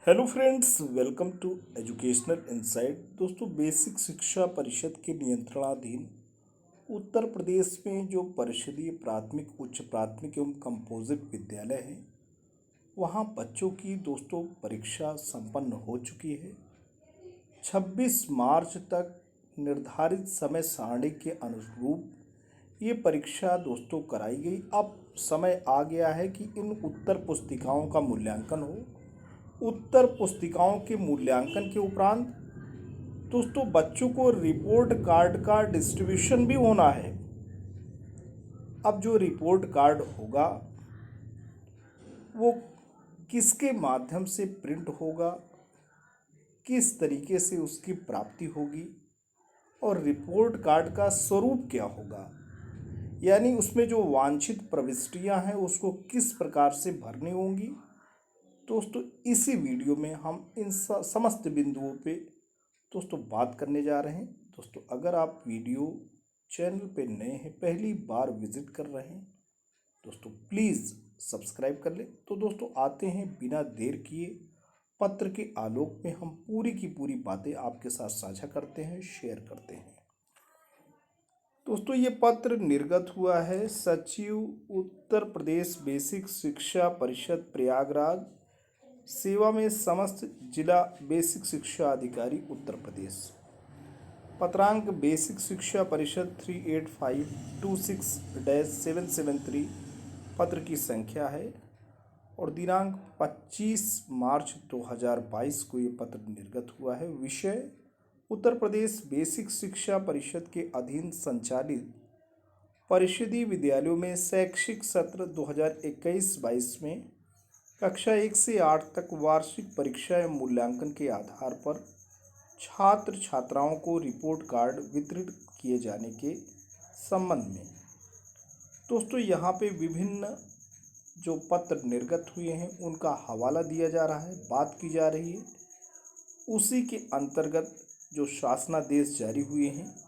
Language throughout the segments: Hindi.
Hello friends, welcome to educational insight. दोस्तों, बेसिक शिक्षा परिषद के नियंत्रणाधीन उत्तर प्रदेश में जो परिषदीय प्राथमिक, उच्च प्राथमिक एवं कंपोजिट विद्यालय है, वहाँ बच्चों की दोस्तों परीक्षा संपन्न हो चुकी है। 26 मार्च तक निर्धारित समय सारणी के अनुरूप ये परीक्षा दोस्तों कराई गई। अब समय आ गया है कि इन उत्तर पुस्तिकाओं का मूल्यांकन हो। उत्तर पुस्तिकाओं के मूल्यांकन के उपरांत दोस्तों बच्चों को रिपोर्ट कार्ड का डिस्ट्रीब्यूशन भी होना है। अब जो रिपोर्ट कार्ड होगा वो किसके माध्यम से प्रिंट होगा, किस तरीके से उसकी प्राप्ति होगी और रिपोर्ट कार्ड का स्वरूप क्या होगा, यानी उसमें जो वांछित प्रविष्टियां हैं उसको किस प्रकार से भरनी होंगी। दोस्तों, इसी वीडियो में हम इन समस्त बिंदुओं पे दोस्तों बात करने जा रहे हैं। दोस्तों, अगर आप वीडियो चैनल पे नए हैं, पहली बार विजिट कर रहे हैं, दोस्तों प्लीज़ सब्सक्राइब कर लें। तो दोस्तों आते हैं बिना देर किए, पत्र के आलोक में हम पूरी की पूरी बातें आपके साथ साझा करते हैं, शेयर करते हैं। दोस्तों, ये पत्र निर्गत हुआ है सचिव उत्तर प्रदेश बेसिक शिक्षा परिषद प्रयागराज, सेवा में समस्त जिला बेसिक शिक्षा अधिकारी उत्तर प्रदेश। पत्रांक बेसिक शिक्षा परिषद 38526-773 पत्र की संख्या है और दिनांक 25 मार्च 2022 को ये पत्र निर्गत हुआ है। विषय: उत्तर प्रदेश बेसिक शिक्षा परिषद के अधीन संचालित परिषदीय विद्यालयों में शैक्षिक सत्र 2021-22 में कक्षा 1 से 8 तक वार्षिक परीक्षा एवं मूल्यांकन के आधार पर छात्र छात्राओं को रिपोर्ट कार्ड वितरित किए जाने के संबंध में। दोस्तों, यहाँ पे विभिन्न जो पत्र निर्गत हुए हैं उनका हवाला दिया जा रहा है, बात की जा रही है। उसी के अंतर्गत जो शासनादेश जारी हुए हैं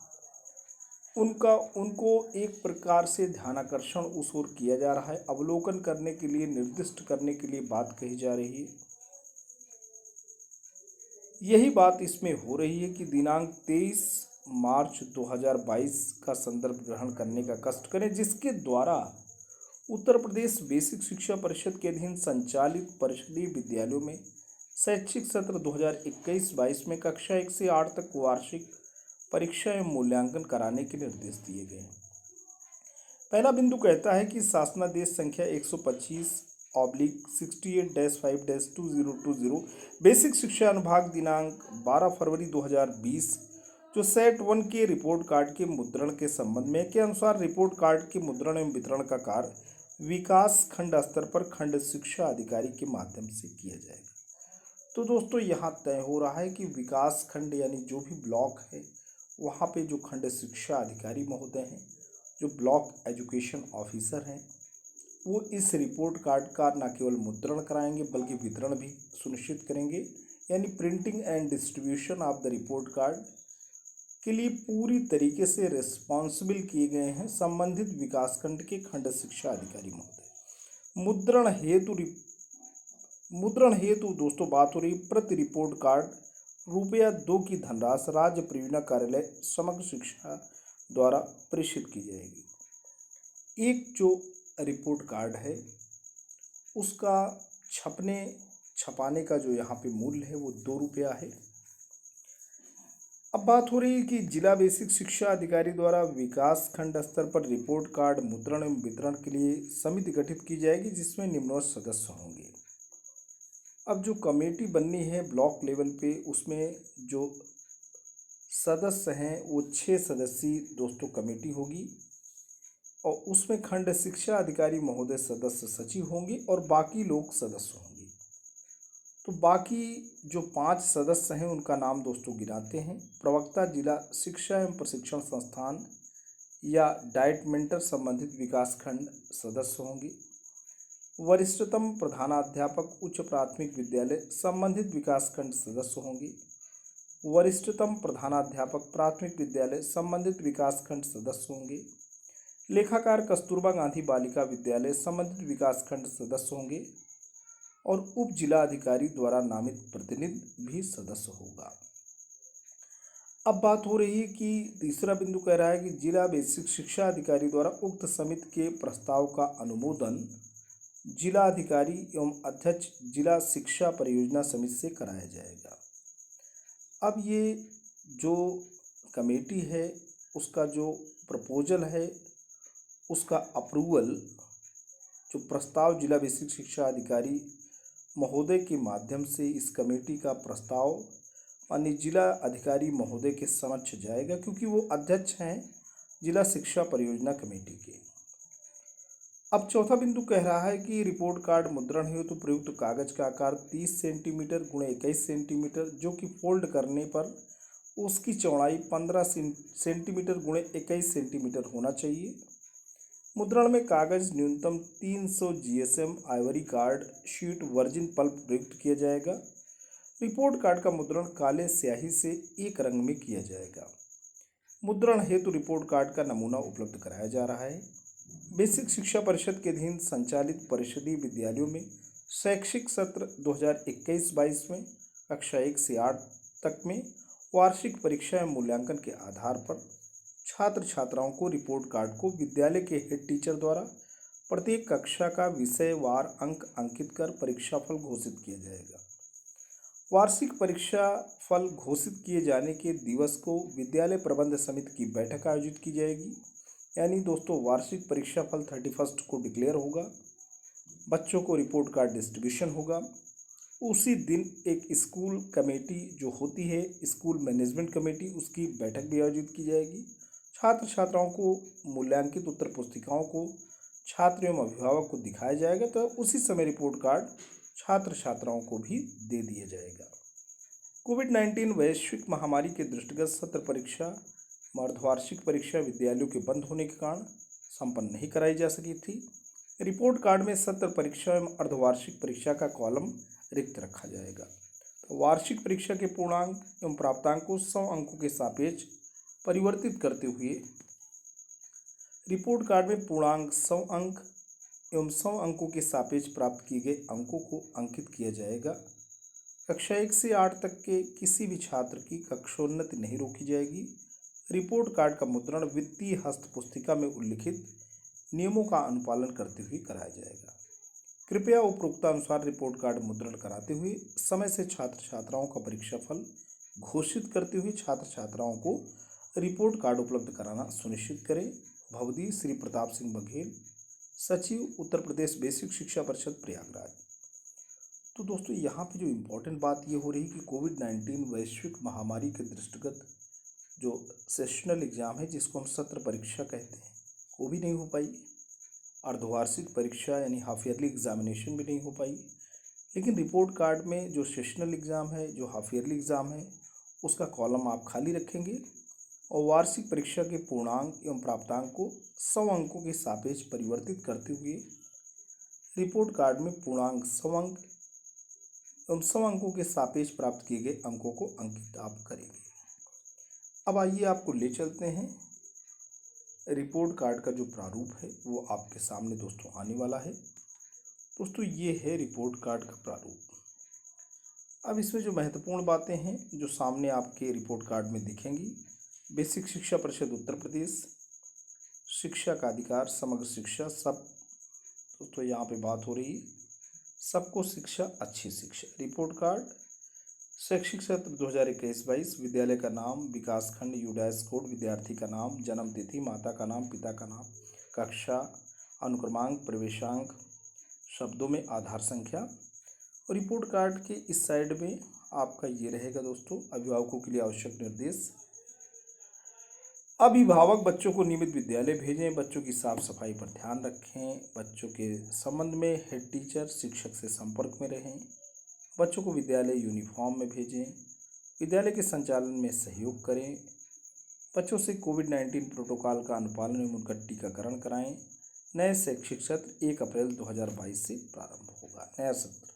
उनको एक प्रकार से ध्यानाकर्षण उस ओर किया जा रहा है, अवलोकन करने के लिए, निर्दिष्ट करने के लिए बात कही जा रही है। यही बात इसमें हो रही है कि दिनांक 23 मार्च 2022 का संदर्भ ग्रहण करने का कष्ट करें, जिसके द्वारा उत्तर प्रदेश बेसिक शिक्षा परिषद के अधीन संचालित परिषदीय विद्यालयों में शैक्षिक सत्र 2021-22 में कक्षा 1 से 8 तक वार्षिक परीक्षा एवं मूल्यांकन कराने के निर्देश दिए गए हैं। पहला बिंदु कहता है कि शासनादेश संख्या 125/68-5-2020 बेसिक शिक्षा अनुभाग दिनांक 12 फरवरी 2020 जो सेट 1 के रिपोर्ट कार्ड के मुद्रण के संबंध में के अनुसार रिपोर्ट कार्ड के मुद्रण एवं वितरण का कार्य विकास खंड स्तर पर खंड शिक्षा अधिकारी के माध्यम से किया जाएगा। तो दोस्तों, यहाँ तय हो रहा है कि विकास खंड यानी जो भी ब्लॉक है वहाँ पे जो खंड शिक्षा अधिकारी महोदय हैं, जो ब्लॉक एजुकेशन ऑफिसर हैं, वो इस रिपोर्ट कार्ड का न केवल मुद्रण कराएंगे बल्कि वितरण भी सुनिश्चित करेंगे, यानी printing and distribution of the report card के लिए पूरी तरीके से रिस्पॉन्सिबल किए गए हैं संबंधित विकासखंड के खंड शिक्षा अधिकारी महोदय। मुद्रण हेतु दोस्तों बात हो रही प्रति रिपोर्ट कार्ड ₹2 की धनराशि राज्य परियोजना कार्यालय समग्र शिक्षा द्वारा प्रेषित की जाएगी। एक जो रिपोर्ट कार्ड है उसका छपाने का जो यहाँ पे मूल्य है वो ₹2 है। अब बात हो रही है कि जिला बेसिक शिक्षा अधिकारी द्वारा विकास खंड स्तर पर रिपोर्ट कार्ड मुद्रण एवं वितरण के लिए समिति गठित की जाएगी, जिसमें निम्नोक्त सदस्य होंगे। अब जो कमेटी बननी है ब्लॉक लेवल पे, उसमें जो सदस्य हैं वो 6 सदस्यीय दोस्तों कमेटी होगी और उसमें खंड शिक्षा अधिकारी महोदय सदस्य सचिव होंगे और बाकी लोग सदस्य होंगे। तो बाकी जो 5 सदस्य हैं उनका नाम दोस्तों गिनाते हैं। प्रवक्ता जिला शिक्षा एवं प्रशिक्षण संस्थान या डाइट मेंटर संबंधित विकासखंड सदस्य होंगे। वरिष्ठतम प्रधानाध्यापक उच्च प्राथमिक विद्यालय संबंधित विकासखंड सदस्य होंगे। वरिष्ठतम प्रधानाध्यापक प्राथमिक विद्यालय संबंधित विकासखंड सदस्य होंगे। लेखाकार कस्तूरबा गांधी बालिका विद्यालय संबंधित विकासखंड सदस्य होंगे और उप जिला अधिकारी द्वारा नामित प्रतिनिधि भी सदस्य होगा। अब बात हो रही है कि तीसरा बिंदु कह रहा है कि जिला बेसिक शिक्षा अधिकारी द्वारा उक्त समिति के प्रस्ताव का अनुमोदन जिला अधिकारी एवं अध्यक्ष जिला शिक्षा परियोजना समिति से कराया जाएगा। अब ये जो कमेटी है उसका जो प्रपोजल है उसका अप्रूवल जो प्रस्ताव जिला बेसिक शिक्षा अधिकारी महोदय के माध्यम से इस कमेटी का प्रस्ताव माननीय जिला अधिकारी महोदय के समक्ष जाएगा, क्योंकि वो अध्यक्ष हैं जिला शिक्षा परियोजना कमेटी के। अब चौथा बिंदु कह रहा है कि रिपोर्ट कार्ड मुद्रण हेतु प्रयुक्त कागज का आकार 30 सेंटीमीटर × 21 सेंटीमीटर, जो कि फोल्ड करने पर उसकी चौड़ाई 15 सेंटीमीटर × 21 सेंटीमीटर होना चाहिए। मुद्रण में कागज न्यूनतम 300 GSM Ivory card sheet virgin pulp प्रयुक्त किया जाएगा। रिपोर्ट कार्ड का मुद्रण काले स्याही से एक रंग में किया जाएगा। मुद्रण हेतु रिपोर्ट कार्ड का नमूना उपलब्ध कराया जा रहा है। बेसिक शिक्षा परिषद के अधीन संचालित परिषदीय विद्यालयों में शैक्षिक सत्र 2021-22 में कक्षा 1 से 8 तक में वार्षिक परीक्षा एवं मूल्यांकन के आधार पर छात्र छात्राओं को रिपोर्ट कार्ड को विद्यालय के हेड टीचर द्वारा प्रत्येक कक्षा का विषयवार अंक अंकित कर परीक्षा फल घोषित किया जाएगा। वार्षिक परीक्षा फल घोषित किए जाने के दिवस को विद्यालय प्रबंध समिति की बैठक आयोजित की जाएगी। यानी दोस्तों वार्षिक परीक्षा फल 31 को डिक्लेयर होगा, बच्चों को रिपोर्ट कार्ड डिस्ट्रीब्यूशन होगा। उसी दिन एक स्कूल कमेटी जो होती है स्कूल मैनेजमेंट कमेटी, उसकी बैठक भी आयोजित की जाएगी। छात्र छात्राओं को मूल्यांकित उत्तर पुस्तिकाओं को छात्र एवं अभिभावक को दिखाया जाएगा, तो उसी समय रिपोर्ट कार्ड छात्र छात्राओं को भी दे दिया जाएगा। कोविड-19 वैश्विक महामारी के दृष्टिगत सत्र परीक्षा अर्धवार्षिक परीक्षा विद्यालयों के बंद होने के कारण संपन्न नहीं कराई जा सकी थी। रिपोर्ट कार्ड में सत्र परीक्षा एवं अर्धवार्षिक परीक्षा का कॉलम रिक्त रखा जाएगा। तो वार्षिक परीक्षा के पूर्णांक एवं प्राप्तांक को 100 अंकों के सापेक्ष परिवर्तित करते हुए रिपोर्ट कार्ड में पूर्णांक 100 अंक एवं 100 अंकों के सापेक्ष प्राप्त किए गए अंकों को अंकित किया जाएगा। कक्षा 1 से 8 तक के किसी भी छात्र की कक्षोन्नति नहीं रोकी जाएगी। रिपोर्ट कार्ड का मुद्रण वित्तीय हस्त पुस्तिका में उल्लिखित नियमों का अनुपालन करते हुए कराया जाएगा। कृपया उपरोक्तानुसार रिपोर्ट कार्ड मुद्रण कराते हुए समय से छात्र छात्राओं का परीक्षा फल घोषित करते हुए छात्र छात्राओं को रिपोर्ट कार्ड उपलब्ध कराना सुनिश्चित करें। भवदी श्री प्रताप सिंह बघेल, सचिव उत्तर प्रदेश बेसिक शिक्षा परिषद प्रयागराज। तो दोस्तों यहाँ पे जो इम्पोर्टेंट बात ये हो रही है कि कोविड-19 वैश्विक महामारी के दृष्टिगत जो सेशनल एग्ज़ाम है जिसको हम सत्र परीक्षा कहते हैं वो भी नहीं हो पाई। अर्धवार्षिक परीक्षा यानी हाफ ईयरली एग्जामिनेशन भी नहीं हो पाई। लेकिन रिपोर्ट कार्ड में जो सेशनल एग्ज़ाम है जो हाफ ईयरली एग्ज़ाम है उसका कॉलम आप खाली रखेंगे और वार्षिक परीक्षा के पूर्णांक एवं प्राप्तांक को 100 अंकों के सापेक्ष परिवर्तित करते हुए रिपोर्ट कार्ड में पूर्णांक 100 अंक एवं 100 अंकों के सापेक्ष प्राप्त किए गए अंकों को अंकित आप करेंगे। अब आइए आपको ले चलते हैं रिपोर्ट कार्ड का जो प्रारूप है वो आपके सामने दोस्तों आने वाला है। दोस्तों ये है रिपोर्ट कार्ड का प्रारूप। अब इसमें जो महत्वपूर्ण बातें हैं जो सामने आपके रिपोर्ट कार्ड में दिखेंगी, बेसिक शिक्षा परिषद उत्तर प्रदेश, शिक्षा का अधिकार, समग्र शिक्षा, सब तो यहाँ पे बात हो रही है सबको शिक्षा अच्छी शिक्षा। रिपोर्ट कार्ड शैक्षिक सत्र 2021-22, विद्यालय का नाम, विकासखंड, यूडैश कोड, विद्यार्थी का नाम, जन्म तिथि, माता का नाम, पिता का नाम, कक्षा, अनुक्रमांक, प्रवेशांक, शब्दों में आधार संख्या। और रिपोर्ट कार्ड के इस साइड में आपका ये रहेगा दोस्तों अभिभावकों के लिए आवश्यक निर्देश। अभिभावक बच्चों को नियमित विद्यालय भेजें, बच्चों की साफ सफाई पर ध्यान रखें, बच्चों के संबंध में हेड टीचर शिक्षक से संपर्क में रहें, बच्चों को विद्यालय यूनिफॉर्म में भेजें, विद्यालय के संचालन में सहयोग करें, बच्चों से कोविड-19 प्रोटोकॉल का अनुपालन एवं उनका टीकाकरण कराएं। नए शैक्षिक सत्र 1 अप्रैल 2022 से प्रारंभ होगा नया सत्र।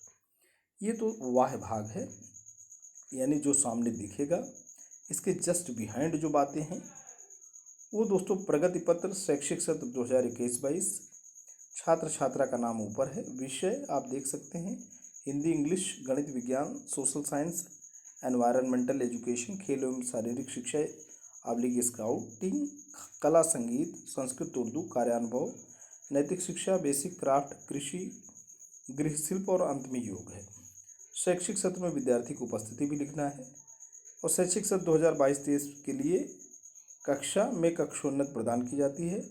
ये तो वाह भाग है यानी जो सामने दिखेगा। इसके जस्ट बिहाइंड जो बातें हैं वो दोस्तों प्रगति पत्र शैक्षिक सत्र 2021-22, छात्र छात्रा का नाम ऊपर है, विषय आप देख सकते हैं हिंदी, इंग्लिश, गणित, विज्ञान, सोशल साइंस, एनवायरनमेंटल एजुकेशन, खेल एवं शारीरिक शिक्षा आब्लिक स्काउटिंग, कला संगीत, संस्कृत उर्दू, कार्यानुभव, नैतिक शिक्षा, बेसिक क्राफ्ट, कृषि, गृह शिल्प और अंत में योग है। शैक्षिक सत्र में विद्यार्थी की उपस्थिति भी लिखना है। और शैक्षिक सत्र 2022-23 के लिए कक्षा में कक्षोन्नत प्रदान की जाती है।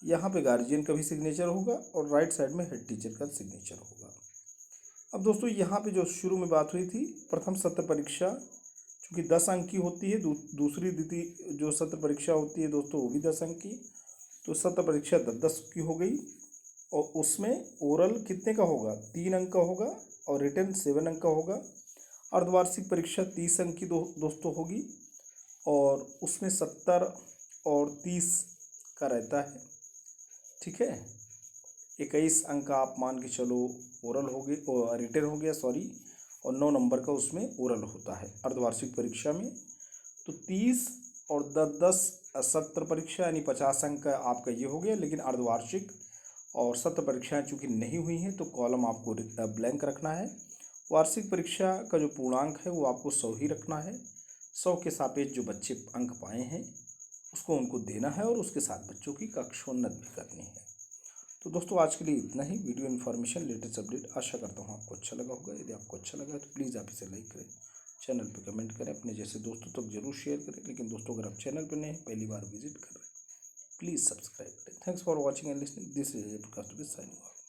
यहाँ पे गार्जियन का भी सिग्नेचर होगा और राइट साइड में हेड टीचर का सिग्नेचर होगा। अब दोस्तों यहाँ पे जो शुरू में बात हुई थी, प्रथम सत्र परीक्षा चूँकि 10 अंक की होती है, दूसरी द्वितीय जो सत्र परीक्षा होती है दोस्तों वो भी 10 अंक की, तो सत्र परीक्षा 10 की हो गई। और उसमें ओरल कितने का होगा, 3 अंक का होगा और रिटन 7 अंक का होगा। अर्धवार्षिक परीक्षा 30 अंक की दोस्तों होगी और उसमें 70 और 30 का रहता है, ठीक है। 21 अंक का आप मान के चलो ओरल हो गए और रिटन हो गया सॉरी, और 9 नंबर का उसमें ओरल होता है अर्धवार्षिक परीक्षा में। तो 30 और 10 सत्र परीक्षा यानी 50 अंक का आपका ये हो गया। लेकिन अर्धवार्षिक और सत्र परीक्षाएं चूँकि नहीं हुई हैं तो कॉलम आपको ब्लैंक रखना है। वार्षिक परीक्षा का जो पूर्णांक है वो आपको 100 ही रखना है। 100 के सापेक्ष जो बच्चे अंक पाए हैं उसको उनको देना है और उसके साथ बच्चों की कक्षोन्नत भी करनी है। तो दोस्तों आज के लिए इतना ही। वीडियो इन्फॉर्मेशन लेटेस्ट अपडेट आशा करता हूँ आपको अच्छा लगा होगा। यदि आपको अच्छा लगा तो प्लीज़ आप इसे लाइक करें, चैनल पर कमेंट करें, अपने जैसे दोस्तों तक जरूर शेयर करें। लेकिन दोस्तों अगर आप चैनल पर नए हैं, पहली बार विजिट कर रहे हैं, प्लीज़ सब्सक्राइब करें। Thanks for watching and listening. This is Prakash signing off.